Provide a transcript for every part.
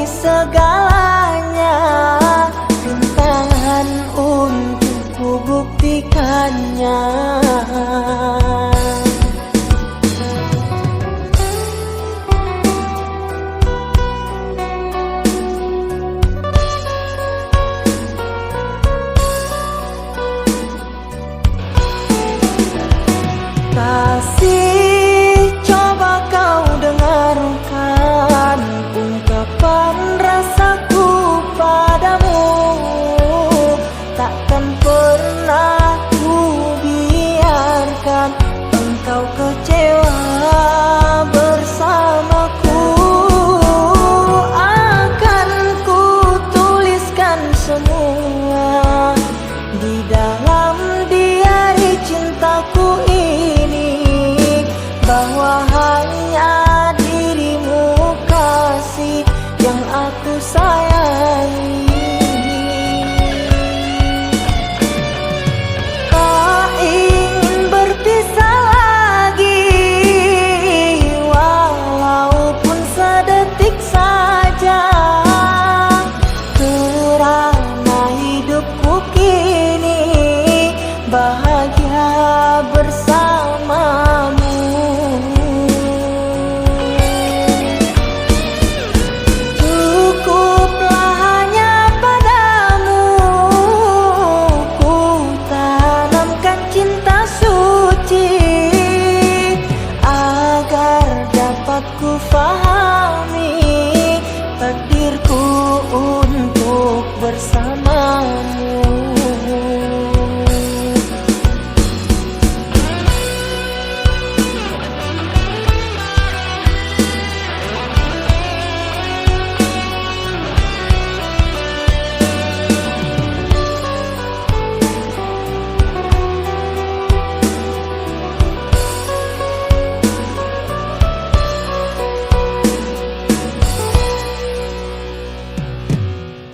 segalanya, rintangan untuk ku buktikannya. Kasih, coba kau dengarkan ungkapan rasaku padamu. Takkan pernah ku biarkan engkau kecewa bersamaku. Akan ku tuliskan semua di dalam diari cintaku ini, bahwa hanya dirimu kasih yang aku sayangi. Tak ingin berpisah lagi, walaupun sedetik saja, kerana hidupku kini bahagia bersamamu. Cukuplah hanya padamu ku tanamkan cinta suci, agar dapat ku fahami takdirku untuk bersamamu.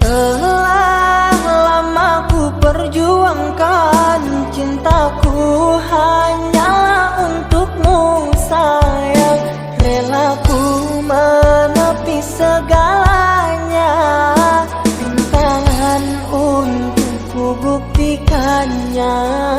Telah lama ku perjuangkan cintaku hanyalah untukmu sayang. Rela ku menepi segalanya, rintangan untuk ku buktikannya.